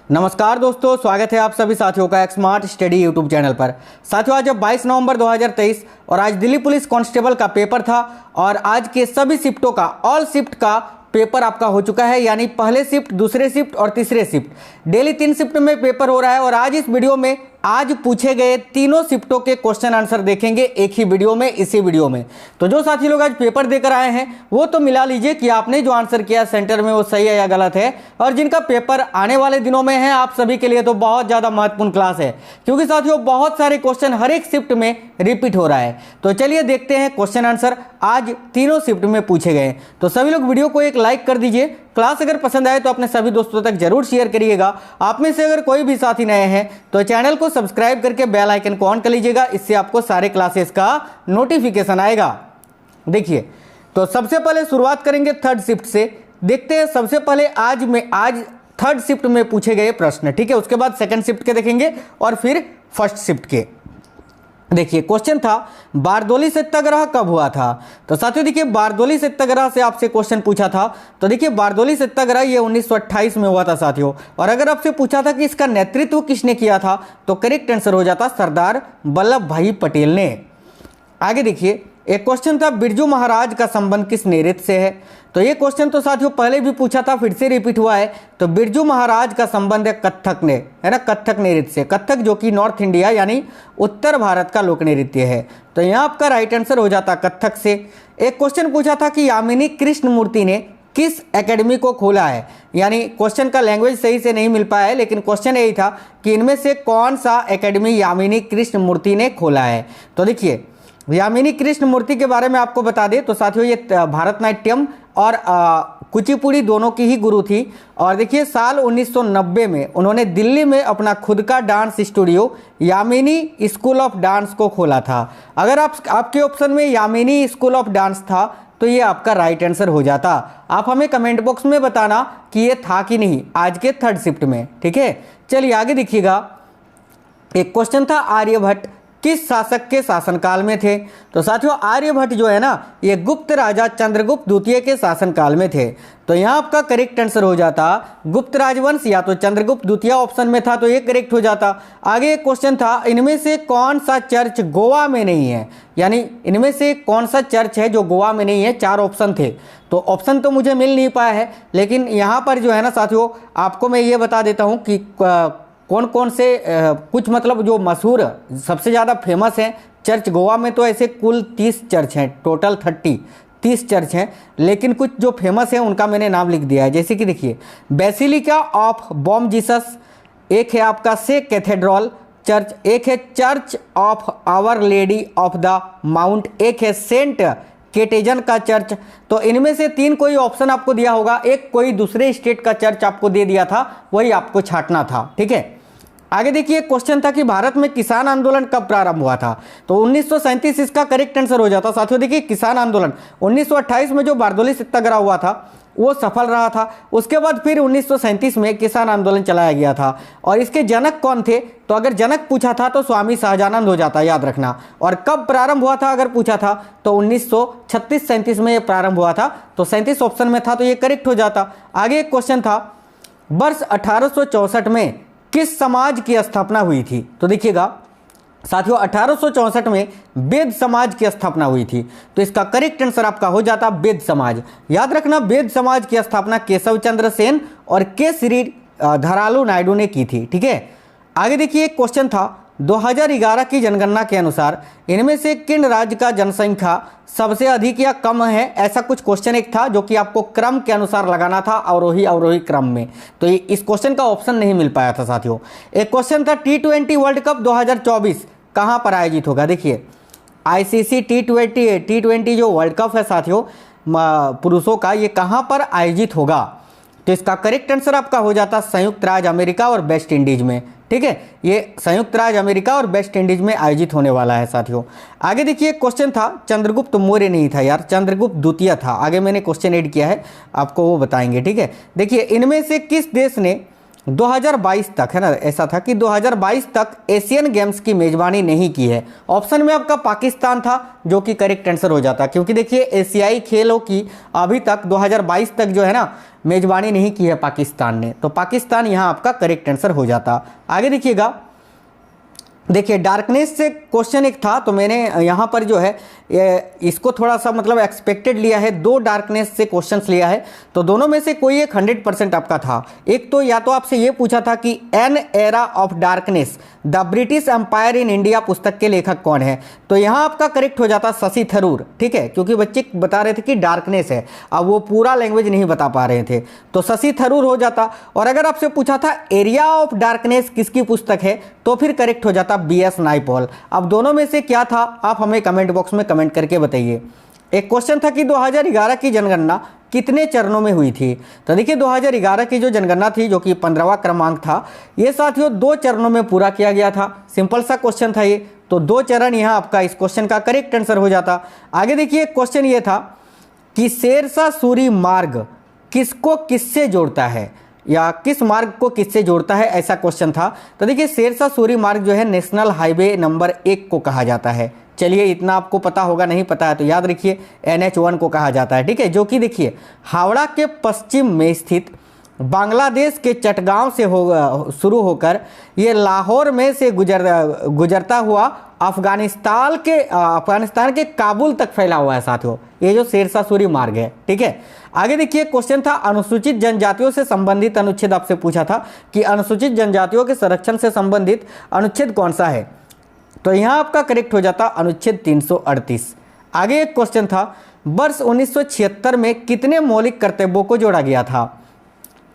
नमस्कार दोस्तों, स्वागत है आप सभी साथियों का एक स्मार्ट स्टडी यूट्यूब चैनल पर। साथियों, आज 22 नवंबर 2023 और आज दिल्ली पुलिस कांस्टेबल का पेपर था और आज के सभी शिफ्टों का ऑल शिफ्ट का पेपर आपका हो चुका है, यानी पहले शिफ्ट, दूसरे शिफ्ट और तीसरे शिफ्ट। डेली 3 शिफ्ट में पेपर हो रहा है और आज इस वीडियो में आज पूछे गए तीनों शिफ्टों के क्वेश्चन आंसर देखेंगे एक ही वीडियो में, इसी वीडियो में। तो जो साथी लोग आज पेपर देकर आए हैं वो तो मिला लीजिए कि आपने जो आंसर किया सेंटर में वो सही है या गलत है। और जिनका पेपर आने वाले दिनों में है, आप सभी के लिए तो बहुत ज़्यादा महत्वपूर्ण क्लास है, क्योंकि साथियों बहुत सारे क्वेश्चन हर एक शिफ्ट में रिपीट हो रहा है। तो चलिए देखते हैं क्वेश्चन आंसर आज तीनों शिफ्ट में पूछे गए। तो सभी लोग वीडियो को एक लाइक कर दीजिए। क्लास अगर पसंद आए तो अपने सभी दोस्तों तक जरूर शेयर करिएगा। आप में से अगर कोई भी साथी नए हैं तो चैनल को सब्सक्राइब करके बेल आइकन को ऑन कर लीजिएगा, इससे आपको सारे क्लासेस का नोटिफिकेशन आएगा। देखिए, तो सबसे पहले शुरुआत करेंगे थर्ड शिफ्ट से। देखते हैं सबसे पहले आज थर्ड शिफ्ट में पूछे गए प्रश्न, ठीक है। उसके बाद सेकंड शिफ्ट के देखेंगे और फिर फर्स्ट शिफ्ट के। देखिए, क्वेश्चन था बारदोली सत्याग्रह कब हुआ था। तो साथियों देखिए, बारदोली सत्याग्रह से आपसे क्वेश्चन पूछा था। तो देखिए, बारदोली सत्याग्रह ये 1928 में हुआ था साथियों। और अगर आपसे पूछा था कि इसका नेतृत्व किसने किया था, तो करेक्ट आंसर हो जाता सरदार वल्लभ भाई पटेल ने। आगे देखिए, एक क्वेश्चन था बिरजू महाराज का संबंध किस नृत्य से है। तो ये क्वेश्चन तो साथियों पहले भी पूछा था, फिर से रिपीट हुआ है। तो बिरजू महाराज का संबंध है कथक ने, है ना, कथक नृत्य से। कथक जो कि नॉर्थ इंडिया यानी उत्तर भारत का लोक नृत्य है। तो यहाँ आपका राइट आंसर हो जाता कथक से। एक क्वेश्चन पूछा था कि यामिनी कृष्णमूर्ति ने किस एकेडमी को खोला है। यानी क्वेश्चन का लैंग्वेज सही से नहीं मिल पाया है, लेकिन क्वेश्चन यही था कि इनमें से कौन सा एकेडमी यामिनी कृष्णमूर्ति ने खोला है। तो देखिए, यामिनी कृष्णमूर्ति के बारे में आपको बता दें तो साथियों ये भरतनाट्यम और कुचिपुड़ी दोनों की ही गुरु थी। और देखिए, साल 1990 में उन्होंने दिल्ली में अपना खुद का dance studio Yamini school of dance को खोला था। अगर आपके ऑप्शन में यामिनी स्कूल ऑफ डांस था तो ये आपका राइट आंसर हो जाता। आप हमें कमेंट बॉक्स में बताना कि ये था कि नहीं आज के थर्ड शिफ्ट में, ठीक है। चलिए आगे देखिएगा। एक क्वेश्चन था आर्यभट्ट किस शासक के शासनकाल में थे। तो साथियों आर्यभट्ट जो है ना, ये गुप्त राजा चंद्रगुप्त द्वितीय के शासनकाल में थे। तो यहाँ आपका करेक्ट आंसर हो जाता गुप्त राजवंश या तो चंद्रगुप्त द्वितीय ऑप्शन में था, तो ये करेक्ट हो जाता। आगे एक क्वेश्चन था इनमें से कौन सा चर्च गोवा में नहीं है। यानी इनमें से कौन सा चर्च है जो गोवा में नहीं है। 4 ऑप्शन थे, तो ऑप्शन तो मुझे मिल नहीं पाया है, लेकिन यहाँ पर जो है ना साथियों आपको मैं ये बता देता हूँ कि कौन कौन से कुछ मतलब जो मशहूर सबसे ज़्यादा फेमस हैं चर्च गोवा में। तो ऐसे कुल 30 चर्च हैं, टोटल 30 चर्च हैं, लेकिन कुछ जो फेमस हैं उनका मैंने नाम लिख दिया है। जैसे कि देखिए, बेसिलिका ऑफ बॉम जीसस, एक है आपका से कैथेड्रल चर्च, एक है church of our lady of the mount, एक है सेंट केटेजन का चर्च। तो इनमें से 3 कोई ऑप्शन आपको दिया होगा, एक कोई दूसरे स्टेट का चर्च आपको दे दिया था, वही आपको छांटना था, ठीक है। आगे देखिए, क्वेश्चन था कि भारत में किसान आंदोलन कब प्रारंभ हुआ था। तो 1937 इसका करेक्ट आंसर हो जाता। साथियों देखिए, किसान आंदोलन 1928 में जो बारदोली सत्याग्रह हुआ था वो सफल रहा था। उसके बाद फिर 1937 में किसान आंदोलन चलाया गया था। और इसके जनक कौन थे, तो अगर जनक पूछा था तो स्वामी सहजानंद हो जाता, याद रखना। और कब प्रारंभ हुआ था अगर पूछा था तो 1936-37 में ये प्रारंभ हुआ था। तो 37 ऑप्शन में था, तो ये करेक्ट हो जाता। आगे एक क्वेश्चन था वर्ष 1864 में किस समाज की स्थापना हुई थी। तो देखिएगा साथियों, 1864 में वेद समाज की स्थापना हुई थी। तो इसका करेक्ट आंसर आपका हो जाता वेद समाज। याद रखना, वेद समाज की स्थापना केशव चंद्र सेन और के श्री धरालू नायडू ने की थी, ठीक है। आगे देखिए, एक क्वेश्चन था 2011 की जनगणना के अनुसार इनमें से किन राज्य का जनसंख्या सबसे अधिक या कम है। ऐसा कुछ क्वेश्चन एक था जो कि आपको क्रम के अनुसार लगाना था, अवरोही क्रम में। तो इस क्वेश्चन का ऑप्शन नहीं मिल पाया था साथियों। एक क्वेश्चन था T20 वर्ल्ड कप 2024 कहाँ पर आयोजित होगा। देखिए, ICC T20 जो वर्ल्ड कप है साथियों पुरुषों का, ये कहाँ पर आयोजित होगा। तो इसका करेक्ट आंसर आपका हो जाता संयुक्त राज्य अमेरिका और वेस्ट इंडीज में, ठीक है। ये संयुक्त राज्य अमेरिका और वेस्ट इंडीज में आयोजित होने वाला है साथियों। आगे देखिए, क्वेश्चन था चंद्रगुप्त मौर्य नहीं था यार, चंद्रगुप्त द्वितीय था। आगे मैंने क्वेश्चन ऐड किया है, आपको वो बताएंगे, ठीक है। देखिए, इनमें से किस देश ने 2022 तक, है ना, ऐसा था कि 2022 तक एशियन गेम्स की मेजबानी नहीं की है। ऑप्शन में आपका पाकिस्तान था, जो कि करेक्ट आंसर हो जाता, क्योंकि देखिए एशियाई खेलों की अभी तक 2022 तक जो है ना मेजबानी नहीं की है पाकिस्तान ने, तो पाकिस्तान यहाँ आपका करेक्ट आंसर हो जाता। आगे देखिएगा, देखिए डार्कनेस से क्वेश्चन एक था, तो मैंने यहाँ पर जो है इसको थोड़ा सा मतलब एक्सपेक्टेड लिया है, 2 डार्कनेस से क्वेश्चंस लिया है, तो दोनों में से कोई एक 100% आपका था। एक तो या तो आपसे ये पूछा था कि an era of darkness the British empire in India पुस्तक के लेखक कौन है, तो यहाँ आपका करेक्ट हो जाता शशि थरूर, ठीक है, क्योंकि बच्चे बता रहे थे कि डार्कनेस है, अब वो पूरा लैंग्वेज नहीं बता पा रहे थे, तो शशि थरूर हो जाता। और अगर आपसे पूछा था एरिया ऑफ डार्कनेस किसकी पुस्तक है, तो फिर करेक्ट हो जाता BS नाइपॉल। अब दोनों में से क्या था, आप हमें कमेंट बॉक्स में कमेंट करके बताइए। एक क्वेश्चन था कि 2011 की जनगणना कितने चरणों में हुई थी, तो देखिए 2011 की जो जनगणना थी, जो कि 15वां क्रमांक था, ये साथियों 2 चरणों में पूरा किया गया था। सिंपल सा क्वेश्चन था ये, तो 2 चरण यहाँ आपका इस क्वेश्चन का करेक्ट आंसर हो जाता। आगे देखिए क्वेश्चन ये था कि शेरशाह सूरी मार्ग किसको किससे जोड़ता है, या किस मार्ग को किससे जोड़ता है, ऐसा क्वेश्चन था। तो देखिए शेरशाह सूरी मार्ग जो है नेशनल हाईवे नंबर 1 को कहा जाता है। चलिए इतना आपको पता होगा, नहीं पता है तो याद रखिए NH1 को कहा जाता है, ठीक है, जो कि देखिए हावड़ा के पश्चिम में स्थित बांग्लादेश के चटगांव से शुरू होकर ये लाहौर में से गुजरता हुआ अफगानिस्तान के काबुल तक फैला हुआ है साथियों, ये जो शेरशाह सूरी मार्ग है, ठीक है। आगे देखिए क्वेश्चन था अनुसूचित जनजातियों से संबंधित अनुच्छेद, आपसे पूछा था कि अनुसूचित जनजातियों के संरक्षण से संबंधित अनुच्छेद कौन सा है, तो यहाँ आपका करेक्ट हो जाता अनुच्छेद 338। आगे एक क्वेश्चन था वर्ष 1976 में कितने मौलिक कर्तव्यों को जोड़ा गया था,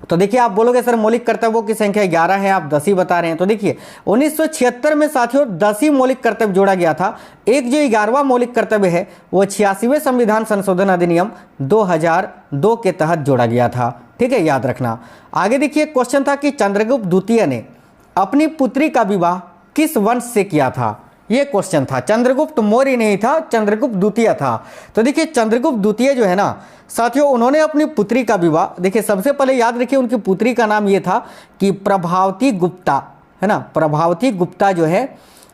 तो देखिए आप बोलोगे सर मौलिक कर्तव्यों की संख्या 11 है, आप 10 ही बता रहे हैं, तो देखिए 1976 में साथियों 10 ही मौलिक कर्तव्य जोड़ा गया था। एक जो 11वां मौलिक कर्तव्य है वो 86वें संविधान संशोधन अधिनियम 2002 के तहत जोड़ा गया था, ठीक है, याद रखना। आगे देखिए क्वेश्चन था कि चंद्रगुप्त द्वितीय ने अपनी पुत्री का विवाह किस वंश से किया था, ये क्वेश्चन था। चंद्रगुप्त मौर्य नहीं था, चंद्रगुप्त द्वितीय था। तो देखिए चंद्रगुप्त द्वितीय जो है ना साथियों, उन्होंने अपनी पुत्री का विवाह, देखिए सबसे पहले याद रखिए उनकी पुत्री का नाम ये था कि प्रभावती गुप्ता, है ना, प्रभावती गुप्ता जो है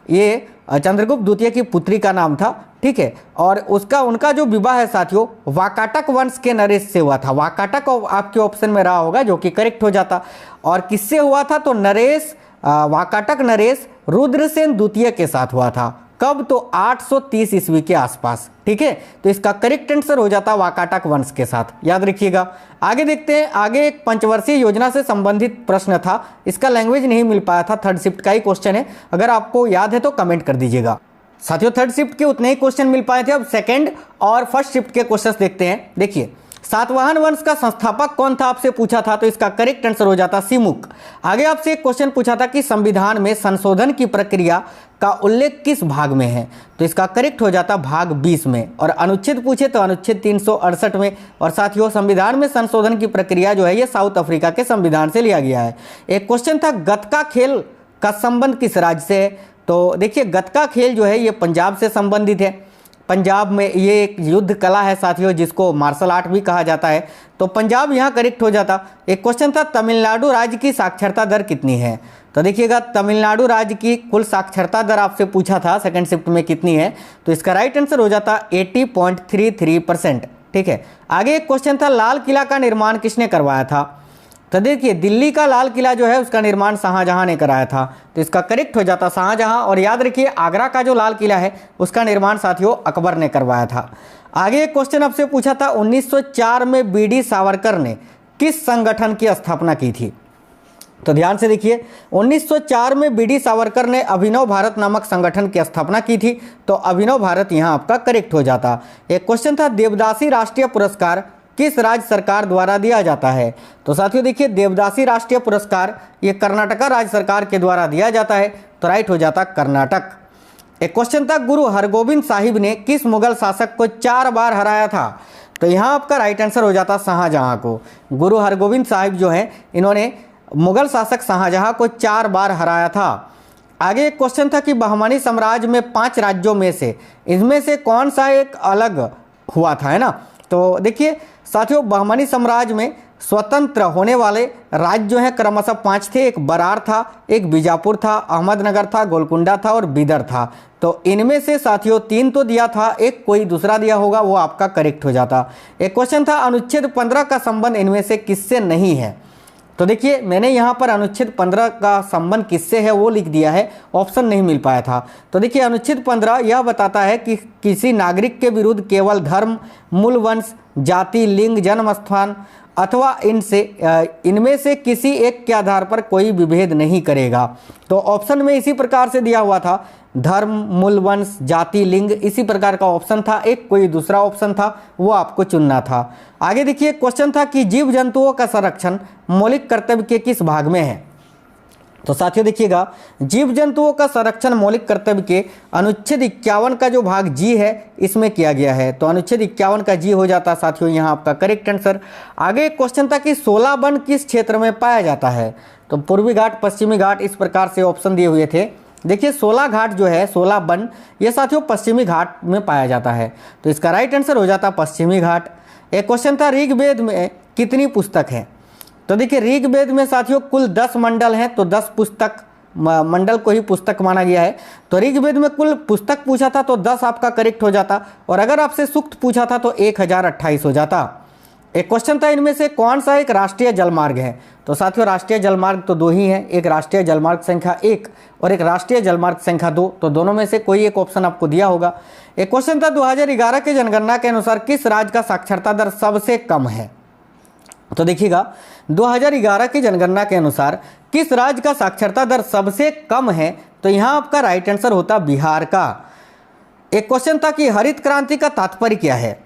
ये चंद्रगुप्त द्वितीय की पुत्री का नाम था, ठीक है। और उनका जो विवाह है साथियों वाकाटक वंश के नरेश से हुआ था। वाकाटक आपके ऑप्शन में रहा होगा, जो कि करेक्ट हो जाता। और किससे हुआ था, तो वाकाटक नरेश रुद्रसेन द्वितीय के साथ हुआ था। कब, तो 830 ईस्वी के आसपास, ठीक है। तो इसका करेक्ट आंसर हो जाता वाकाटक वंश के साथ, याद रखिएगा। आगे देखते हैं, आगे एक पंचवर्षीय योजना से संबंधित प्रश्न था, इसका लैंग्वेज नहीं मिल पाया था, 3rd शिफ्ट का ही क्वेश्चन है, अगर आपको याद है तो कमेंट कर दीजिएगा। साथियों 3rd शिफ्ट के उतने ही क्वेश्चन मिल पाए थे, अब 2nd और 1st शिफ्ट के क्वेश्चन देखते हैं। देखिए सातवाहन वंश का संस्थापक कौन था, आपसे पूछा था, तो इसका करेक्ट आंसर हो जाता सिमुक। आगे आपसे एक क्वेश्चन पूछा था कि संविधान में संशोधन की प्रक्रिया का उल्लेख किस भाग में है, तो इसका करेक्ट हो जाता भाग 20 में। और अनुच्छेद पूछे तो अनुच्छेद 368 में। और साथियों संविधान में संशोधन की प्रक्रिया जो है ये साउथ अफ्रीका के संविधान से लिया गया है। एक क्वेश्चन था गतका खेल का संबंध किस राज्य से है, तो देखिए गतका खेल जो है ये पंजाब से संबंधित है। पंजाब में ये एक युद्ध कला है साथियों, जिसको मार्शल आर्ट भी कहा जाता है, तो पंजाब यहाँ करेक्ट हो जाता। एक क्वेश्चन था तमिलनाडु राज्य की साक्षरता दर कितनी है, तो देखिएगा तमिलनाडु राज्य की कुल साक्षरता दर आपसे पूछा था 2nd शिफ्ट में कितनी है, तो इसका राइट आंसर हो जाता 80.33%, ठीक है। आगे एक क्वेश्चन था लाल किला का निर्माण किसने करवाया था, तो देखिए दिल्ली का लाल किला जो है उसका निर्माण शाहजहां ने कराया था, तो इसका करेक्ट हो जाता शाहजहां। और याद रखिए आगरा का जो लाल किला है उसका निर्माण साथियों अकबर ने करवाया था। आगे एक क्वेश्चन आपसे पूछा था 1904 में BD सावरकर ने किस संगठन की स्थापना की थी, तो ध्यान से देखिए 1904 में BD सावरकर ने अभिनव भारत नामक संगठन की स्थापना की थी, तो अभिनव भारत यहाँ आपका करेक्ट हो जाता। एक क्वेश्चन था देवदासी राष्ट्रीय पुरस्कार किस राज्य सरकार द्वारा दिया जाता है, तो साथियों देखिए देवदासी राष्ट्रीय पुरस्कार ये कर्नाटका राज्य सरकार के द्वारा दिया जाता है, तो राइट हो जाता कर्नाटक। एक क्वेश्चन था गुरु हरगोबिंद साहिब ने किस मुगल शासक को 4 बार हराया था, तो यहाँ आपका राइट आंसर हो जाता शाहजहां को। गुरु हरगोबिंद साहिब जो है इन्होंने मुगल शासक शाहजहां को 4 बार हराया था। आगे एक क्वेश्चन था कि बहमनी साम्राज्य में 5 राज्यों में से इनमें से कौन सा एक अलग हुआ था, है ना, तो देखिए साथियों बहमनी साम्राज्य में स्वतंत्र होने वाले राज्य जो है क्रमशः 5 थे। एक बरार था, एक बीजापुर था, अहमदनगर था, गोलकुंडा था और बीदर था। तो इनमें से साथियों 3 तो दिया था, एक कोई दूसरा दिया होगा, वो आपका करेक्ट हो जाता। एक क्वेश्चन था अनुच्छेद 15 का संबंध इनमें से किससे नहीं है। तो देखिए मैंने यहाँ पर अनुच्छेद 15 का संबंध किससे है वो लिख दिया है, ऑप्शन नहीं मिल पाया था। तो देखिए अनुच्छेद 15 यह बताता है कि किसी नागरिक के विरुद्ध केवल धर्म, मूल वंश, जाति, लिंग, जन्म स्थान अथवा इनमें से किसी एक के आधार पर कोई विभेद नहीं करेगा। तो ऑप्शन में इसी प्रकार से दिया हुआ था, धर्म, मूल वंश, जाति, लिंग, इसी प्रकार का ऑप्शन था। एक कोई दूसरा ऑप्शन था, वो आपको चुनना था। आगे देखिए क्वेश्चन था कि जीव जंतुओं का संरक्षण मौलिक कर्तव्य के किस भाग में है। तो साथियों देखिएगा, जीव जंतुओं का संरक्षण मौलिक कर्तव्य के अनुच्छेद 51 का जो भाग जी है इसमें किया गया है। तो अनुच्छेद 51 का जी हो जाता साथियों यहाँ आपका करेक्ट आंसर। आगे एक क्वेश्चन था कि 16 वन किस क्षेत्र में पाया जाता है। तो पूर्वी घाट, पश्चिमी घाट, इस प्रकार से ऑप्शन दिए हुए थे। देखिए 16 घाट जो है, 16 वन, ये साथियों पश्चिमी घाट में पाया जाता है। तो इसका राइट आंसर हो जाता पश्चिमी घाट। एक क्वेश्चन था ऋग्वेद में कितनी पुस्तक है। तो देखिए ऋग्वेद में साथियों कुल 10 मंडल हैं, तो 10 पुस्तक मंडल को ही पुस्तक माना गया है। तो ऋग्वेद में कुल पुस्तक पूछा था तो 10 आपका करेक्ट हो जाता, और अगर आपसे सूक्त पूछा था तो 1028 हो जाता। एक क्वेश्चन था इनमें से कौन सा एक राष्ट्रीय जलमार्ग है। तो साथियों राष्ट्रीय जलमार्ग तो 2 ही हैं, एक राष्ट्रीय जलमार्ग संख्या 1 और एक राष्ट्रीय जलमार्ग संख्या 2। तो दोनों में से कोई एक ऑप्शन आपको दिया होगा। एक क्वेश्चन था 2011 के जनगणना के अनुसार किस राज्य का साक्षरता दर सबसे कम है। तो देखिएगा 2011 की जनगणना के अनुसार किस राज्य का साक्षरता दर सबसे कम है। तो यहाँ आपका राइट आंसर होता बिहार का। एक क्वेश्चन था कि हरित क्रांति का तात्पर्य क्या है।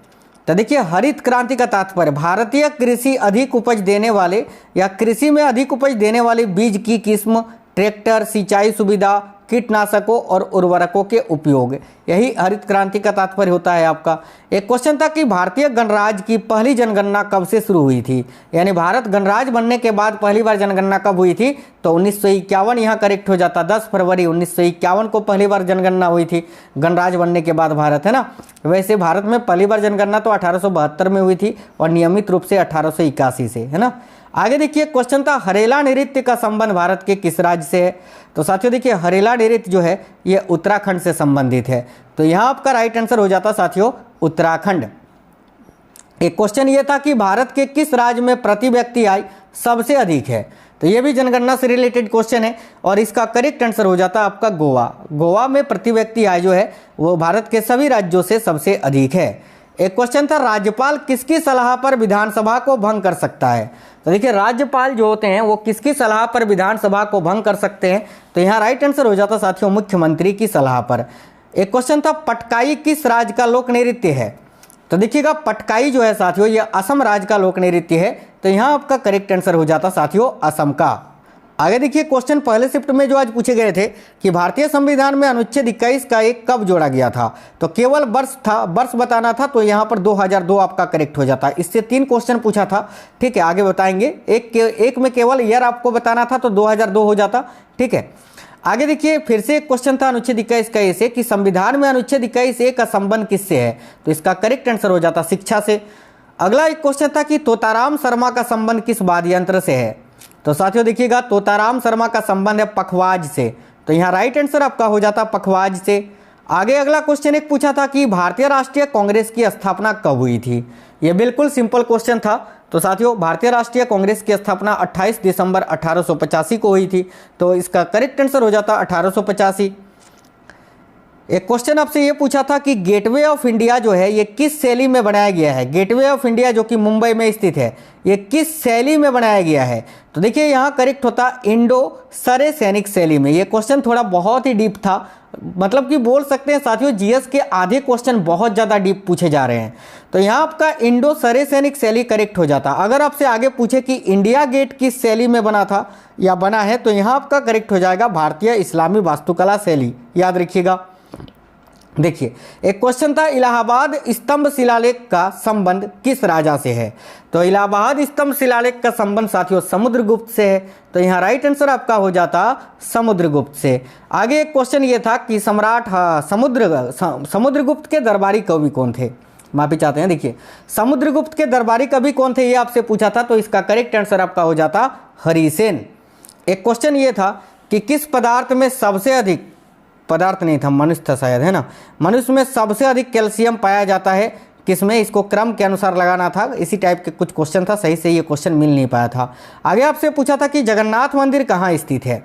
तो देखिए हरित क्रांति का तात्पर्य भारतीय कृषि अधिक उपज देने वाले या कृषि में अधिक उपज देने वाले बीज की किस्म, ट्रैक्टर, सिंचाई सुविधा, कीटनाशकों और उर्वरकों के उपयोग, यही हरित क्रांति का तात्पर्य होता है आपका। एक क्वेश्चन था कि भारतीय गणराज्य की पहली जनगणना कब से शुरू हुई थी, यानी भारत गणराज्य बनने के बाद पहली बार जनगणना कब हुई थी। तो 1951 यहाँ करेक्ट हो जाता। 10 फरवरी 1951 को पहली बार जनगणना हुई थी गणराज्य बनने के बाद भारत, है ना। वैसे भारत में पहली बार जनगणना तो 1872 में हुई थी और नियमित रूप से 1881 से, है ना। आगे देखिए क्वेश्चन था हरेला नृत्य का संबंध भारत के किस राज्य से है। तो साथियों देखिए हरेला नृत्य जो है ये उत्तराखंड से संबंधित है। तो यहाँ आपका राइट आंसर हो जाता साथियों उत्तराखंड। एक क्वेश्चन ये था कि भारत के किस राज्य में प्रति व्यक्ति आय सबसे अधिक है। तो ये भी जनगणना से रिलेटेड क्वेश्चन है और इसका करेक्ट आंसर हो जाता आपका गोवा। गोवा में प्रति व्यक्ति आय जो है वो भारत के सभी राज्यों से सबसे अधिक है। एक क्वेश्चन था राज्यपाल किसकी सलाह पर विधानसभा को भंग कर सकता है। तो देखिए राज्यपाल जो होते हैं वो किसकी सलाह पर विधानसभा को भंग कर सकते हैं। तो यहाँ राइट आंसर हो जाता साथियों मुख्यमंत्री की सलाह पर। एक क्वेश्चन था पटकाई किस राज्य का लोक नृत्य है। तो देखिएगा पटकाई जो है साथियों ये असम राज्य का लोक नृत्य है। तो यहाँ आपका करेक्ट आंसर हो जाता साथियों असम का। आगे देखिए क्वेश्चन पहले शिफ्ट में जो आज पूछे गए थे कि भारतीय संविधान में अनुच्छेद 21 का एक कब जोड़ा गया था। तो केवल वर्ष था, वर्ष बताना था। तो यहाँ पर 2002 आपका करेक्ट हो जाता। इससे 3 क्वेश्चन पूछा था, ठीक है, आगे बताएंगे। एक में केवल ईयर आपको बताना था तो 2002 हो जाता, ठीक है। आगे देखिए फिर से एक क्वेश्चन था अनुच्छेद 21 का ऐसे कि संविधान में अनुच्छेद 21A का संबंध किससे है। तो इसका करेक्ट आंसर हो जाता शिक्षा से। अगला एक क्वेश्चन था कि तोताराम शर्मा का संबंध किस वाद्य यंत्र से है। तो साथियों देखिएगा तोताराम शर्मा का संबंध है पखवाज से। तो यहाँ राइट आंसर आपका हो जाता पखवाज से। आगे अगला क्वेश्चन एक पूछा था कि भारतीय राष्ट्रीय कांग्रेस की स्थापना कब हुई थी। ये बिल्कुल सिंपल क्वेश्चन था। तो साथियों भारतीय राष्ट्रीय कांग्रेस की स्थापना 28 दिसंबर 1885 को हुई थी। तो इसका करेक्ट आंसर हो जाता 1885। एक क्वेश्चन आपसे ये पूछा था कि गेटवे ऑफ इंडिया जो है ये किस शैली में बनाया गया है। गेटवे ऑफ इंडिया जो कि मुंबई में स्थित है ये किस शैली में बनाया गया है। तो देखिए यहाँ करेक्ट होता इंडो सरे सैनिक शैली में। ये क्वेश्चन थोड़ा बहुत ही डीप था, मतलब कि बोल सकते हैं साथियों जीएस के आधे क्वेश्चन बहुत ज़्यादा डीप पूछे जा रहे हैं। तो यहाँ आपका इंडो सरे सैनिक शैली करेक्ट हो जाता। अगर आपसे आगे पूछे कि इंडिया गेट किस शैली में बना था या बना है तो यहाँ आपका करेक्ट हो जाएगा भारतीय इस्लामी वास्तुकला शैली, याद रखिएगा। देखिए एक क्वेश्चन था इलाहाबाद स्तंभ शिलालेख का संबंध किस राजा से है। तो इलाहाबाद स्तंभ शिलालेख का संबंध साथियों समुद्रगुप्त से है। तो यहाँ राइट आंसर आपका हो जाता समुद्रगुप्त से। आगे एक क्वेश्चन ये था कि सम्राट समुद्रगुप्त के दरबारी कवि कौन थे। माफी चाहते हैं। देखिए, समुद्रगुप्त के दरबारी कवि कौन थे, ये आपसे पूछा था, तो इसका करेक्ट आंसर आपका हो जाता हरिसेन। एक क्वेश्चन ये था कि किस पदार्थ में सबसे अधिक, पदार्थ नहीं था, मनुष्य था शायद, है ना, मनुष्य में सबसे अधिक कैल्शियम पाया जाता है, किसमें, इसको क्रम के अनुसार लगाना था। इसी टाइप के कुछ क्वेश्चन था, सही से ये क्वेश्चन मिल नहीं पाया था। आगे आपसे पूछा था कि जगन्नाथ मंदिर कहाँ स्थित है।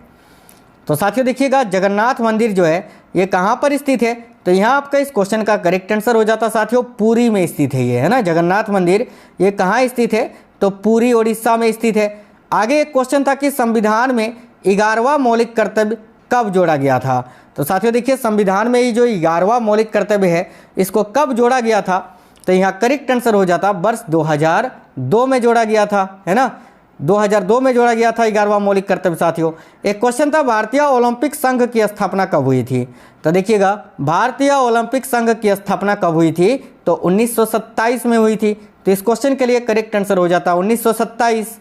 तो साथियों देखिएगा, जगन्नाथ मंदिर जो है ये कहाँ पर स्थित है, तो यहाँ आपका इस क्वेश्चन का करेक्ट आंसर हो जाता साथियों पुरी में स्थित है ये, है ना। जगन्नाथ मंदिर ये कहाँ स्थित है, तो पुरी उड़ीसा में स्थित है। आगे एक क्वेश्चन था कि संविधान में 11वां मौलिक कर्तव्य कब जोड़ा गया था। तो साथियों देखिए, संविधान में ये जो 11वां मौलिक कर्तव्य है इसको कब जोड़ा गया था, तो यहाँ करेक्ट आंसर हो जाता वर्ष 2002 में जोड़ा गया था, है ना। 2002 में जोड़ा गया था 11वां मौलिक कर्तव्य साथियों। एक क्वेश्चन था भारतीय ओलंपिक संघ की स्थापना कब हुई थी। तो देखिएगा, भारतीय ओलंपिक संघ की स्थापना कब हुई थी, तो 1927 में हुई थी। तो इस क्वेश्चन के लिए करेक्ट आंसर हो जाता 1927।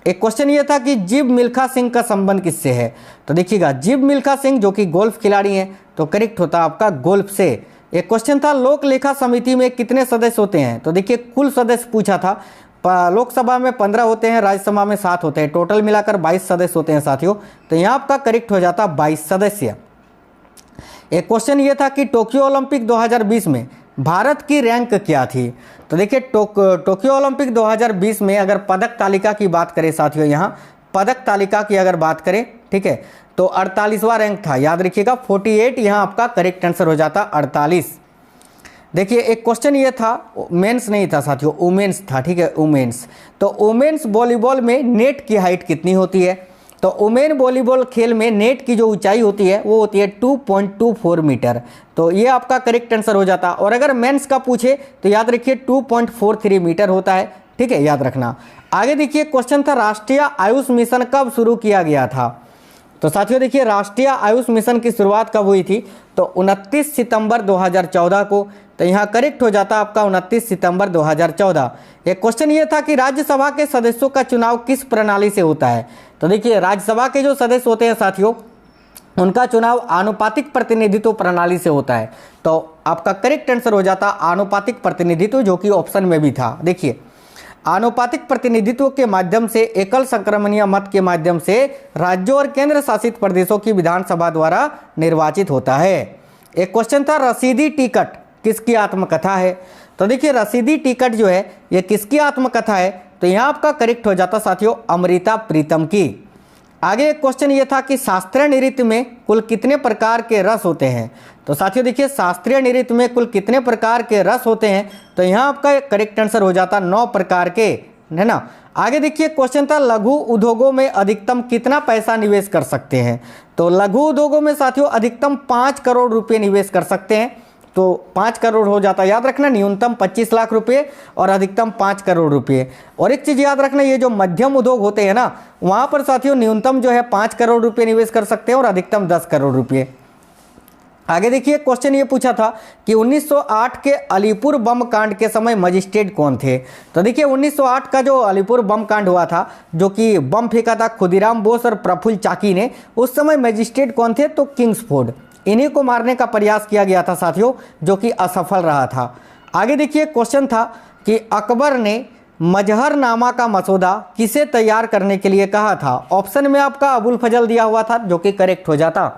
एक क्वेश्चन ये था कि जीव मिल्खा सिंह का संबंध किससे है। तो देखिएगा, जीव मिल्खा सिंह जो कि गोल्फ खिलाड़ी हैं, तो करेक्ट होता आपका गोल्फ से। एक क्वेश्चन था लोक लेखा समिति में कितने सदस्य होते हैं। तो देखिए, कुल सदस्य पूछा था, लोकसभा में 15 होते हैं, राज्यसभा में 7 होते हैं, टोटल मिलाकर 22 सदस्य होते हैं साथियों। तो यहाँ आपका करेक्ट हो जाता 22 सदस्य। एक क्वेश्चन ये था कि टोक्यो ओलंपिक 2020 में भारत की रैंक क्या थी। तो देखिए, टोक्यो ओलंपिक 2020 में अगर पदक तालिका की बात करें साथियों, यहाँ पदक तालिका की अगर बात करें, ठीक है, तो 48वां रैंक था, याद रखिएगा 48, यहाँ आपका करेक्ट आंसर हो जाता 48। देखिए, एक क्वेश्चन ये था, मेंस नहीं था साथियों, वुमेन्स था, ठीक है, वुमेन्स। तो वुमेन्स वॉलीबॉल में नेट की हाइट कितनी होती है। तो वुमेन वॉलीबॉल खेल में नेट की जो ऊंचाई होती है वो होती है 2.24 मीटर। तो ये आपका करेक्ट आंसर हो जाता। और अगर मेंस का पूछे तो याद रखिए 2.43 मीटर होता है, ठीक है, याद रखना। आगे देखिए, क्वेश्चन था राष्ट्रीय आयुष मिशन कब शुरू किया गया था। तो साथियों देखिए, राष्ट्रीय आयुष मिशन की शुरुआत कब हुई थी, तो 29 सितंबर 2014 को। तो यहाँ करेक्ट हो जाता आपका 29 सितंबर 2014। एक क्वेश्चन ये था कि राज्यसभा के सदस्यों का चुनाव किस प्रणाली से होता है। तो देखिए, राज्यसभा के जो सदस्य होते हैं साथियों, उनका चुनाव आनुपातिक प्रतिनिधित्व प्रणाली से होता है। तो आपका करेक्ट आंसर हो जाता आनुपातिक प्रतिनिधित्व, जो कि ऑप्शन में भी था। देखिए, आनुपातिक प्रतिनिधित्व के माध्यम से, एकल संक्रमणीय मत के माध्यम से राज्यों और केंद्र शासित प्रदेशों की विधानसभा द्वारा निर्वाचित होता है। एक क्वेश्चन था रसीदी टिकट किसकी आत्मकथा है। तो देखिए, रसीदी टिकट जो है ये किसकी आत्मकथा है, तो यहाँ आपका करेक्ट हो जाता साथियों अमृता प्रीतम की। आगे एक क्वेश्चन ये था कि शास्त्रीय नृत्य में कुल कितने प्रकार के रस होते हैं। तो साथियों देखिए, शास्त्रीय नृत्य में कुल कितने प्रकार के रस होते हैं, तो यहाँ आपका करेक्ट आंसर हो जाता 9 प्रकार के, है ना। आगे देखिए, क्वेश्चन था लघु उद्योगों में अधिकतम कितना पैसा निवेश कर सकते हैं। तो लघु उद्योगों में साथियों अधिकतम 5 करोड़ रुपये निवेश कर सकते हैं। तो 5 करोड़ हो जाता, याद रखना, न्यूनतम 25 लाख रुपए और अधिकतम 5 करोड़ रुपए। और एक चीज़ याद रखना, ये जो मध्यम उद्योग होते हैं ना, वहाँ पर साथियों न्यूनतम जो है 5 करोड़ रुपए निवेश कर सकते हैं और अधिकतम 10 करोड़ रुपए। आगे देखिए, क्वेश्चन ये पूछा था कि 1908 के अलीपुर बम कांड के समय मजिस्ट्रेट कौन थे। तो देखिए, 1908 का जो अलीपुर बम कांड हुआ था, जो कि बम फेंका था खुदीराम बोस और प्रफुल्ल चाकी ने, उस समय मजिस्ट्रेट कौन थे, तो किंग्सफोर्ड। इन्हीं को मारने का प्रयास किया गया था साथियों, जो कि असफल रहा था। आगे देखिए, क्वेश्चन था कि अकबर ने मजहरनामा का मसौदा किसे तैयार करने के लिए कहा था। ऑप्शन में आपका अबुल फजल दिया हुआ था, जो कि करेक्ट हो जाता।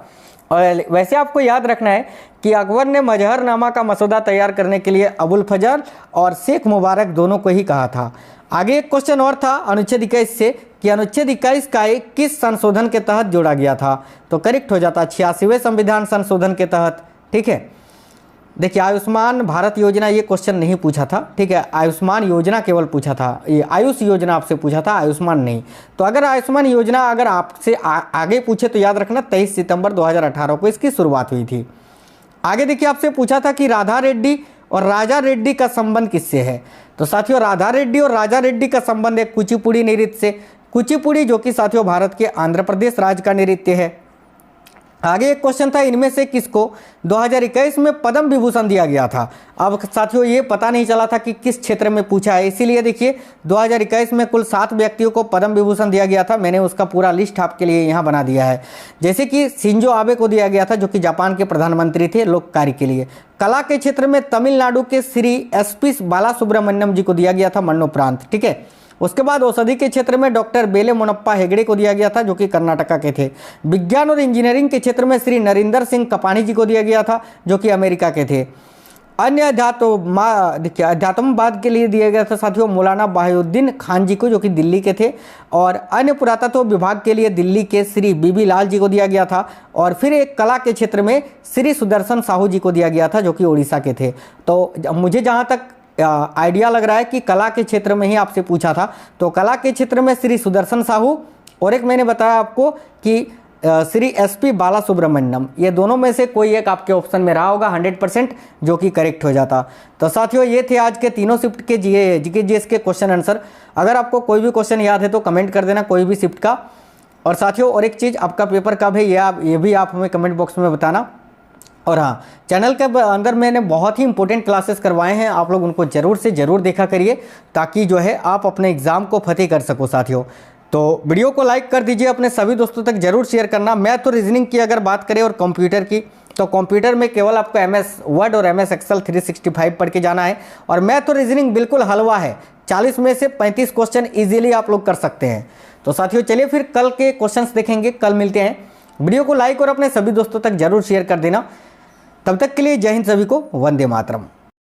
और वैसे आपको याद रखना है कि अकबर ने मजहरनामा का मसौदा तैयार करने के लिए अबुल फजल और शेख मुबारक दोनों को ही कहा था। आगे एक क्वेश्चन और था अनुच्छेद 21 से कि अनुच्छेद 21 का किस संशोधन के तहत जोड़ा गया था। तो करेक्ट हो जाता 86वें संविधान संशोधन के तहत, ठीक है। देखिए, आयुष्मान भारत योजना ये क्वेश्चन नहीं पूछा था, ठीक है, आयुष्मान योजना केवल पूछा था, ये आयुष योजना आपसे पूछा था, आयुष्मान नहीं। तो अगर आयुष्मान योजना अगर आपसे आगे पूछे तो याद रखना 23 सितंबर 2018 को इसकी शुरुआत हुई थी। आगे देखिए, आपसे पूछा था कि राधा रेड्डी और राजा रेड्डी का संबंध किससे है। तो साथियों, राधा रेड्डी और राजा रेड्डी का संबंध है कुचिपुड़ी नृत्य से। कुचिपुड़ी जो कि साथियों भारत के आंध्र प्रदेश राज्य का नृत्य है। आगे एक क्वेश्चन था, इनमें से किसको 2021 में पद्म विभूषण दिया गया था। अब साथियों ये पता नहीं चला था कि किस क्षेत्र में पूछा है, इसीलिए देखिए 2021 में कुल 7 व्यक्तियों को पद्म विभूषण दिया गया था। मैंने उसका पूरा लिस्ट आपके लिए यहाँ बना दिया है। जैसे कि शिंजो आबे को दिया गया था, जो कि जापान के प्रधानमंत्री थे, लोक कार्य के लिए। कला के क्षेत्र में तमिलनाडु के श्री SP बालासुब्रमण्यम जी को दिया गया था मरणोपरांत, ठीक है। उसके बाद औषधि के क्षेत्र में डॉक्टर बेले मोनप्पा हेगड़े को दिया गया था, जो कि कर्नाटका के थे। विज्ञान और इंजीनियरिंग के क्षेत्र में श्री नरिंदर सिंह कपानी जी को दिया गया था, जो कि अमेरिका के थे। अन्य अध्यात्मवाद के लिए दिया गया था साथियों मौलाना बाहुद्दीन खान जी को, जो कि दिल्ली के थे। और अन्य पुरातत्व विभाग के लिए दिल्ली के श्री BB लाल जी को दिया गया था। और फिर एक कला के क्षेत्र में श्री सुदर्शन साहू जी को दिया गया था, जो कि उड़ीसा के थे। तो मुझे जहाँ तक आइडिया लग रहा है कि कला के क्षेत्र में ही आपसे पूछा था, तो कला के क्षेत्र में श्री सुदर्शन साहू और एक मैंने बताया आपको कि श्री SP बालासुब्रमण्यम, ये दोनों में से कोई एक आपके ऑप्शन में रहा होगा 100%, जो कि करेक्ट हो जाता। तो साथियों ये थे आज के तीनों शिफ्ट के जीके GS के क्वेश्चन आंसर। अगर आपको कोई भी क्वेश्चन याद है तो कमेंट कर देना, कोई भी शिफ्ट का। और साथियों और एक चीज़, आपका पेपर कब है ये भी आप हमें कमेंट बॉक्स में बताना। और हाँ, चैनल के अंदर मैंने बहुत ही इंपॉर्टेंट क्लासेस करवाए हैं, आप लोग उनको ज़रूर से ज़रूर देखा करिए, ताकि जो है आप अपने एग्ज़ाम को फतेह कर सको साथियों। तो वीडियो को लाइक कर दीजिए, अपने सभी दोस्तों तक ज़रूर शेयर करना। मैथ और रीजनिंग की अगर बात करें और कंप्यूटर की, तो कंप्यूटर में केवल आपको MS वर्ड और MS एक्सेल 365 पढ़ के जाना है। और मैथ और रीजनिंग बिल्कुल हलवा है, 40 में से 35 क्वेश्चन ईजिली आप लोग कर सकते हैं। तो साथियों चलिए फिर कल के क्वेश्चन देखेंगे, कल मिलते हैं। वीडियो को लाइक और अपने सभी दोस्तों तक ज़रूर शेयर कर देना। तब तक के लिए जय हिंद सभी को, वंदे मातरम।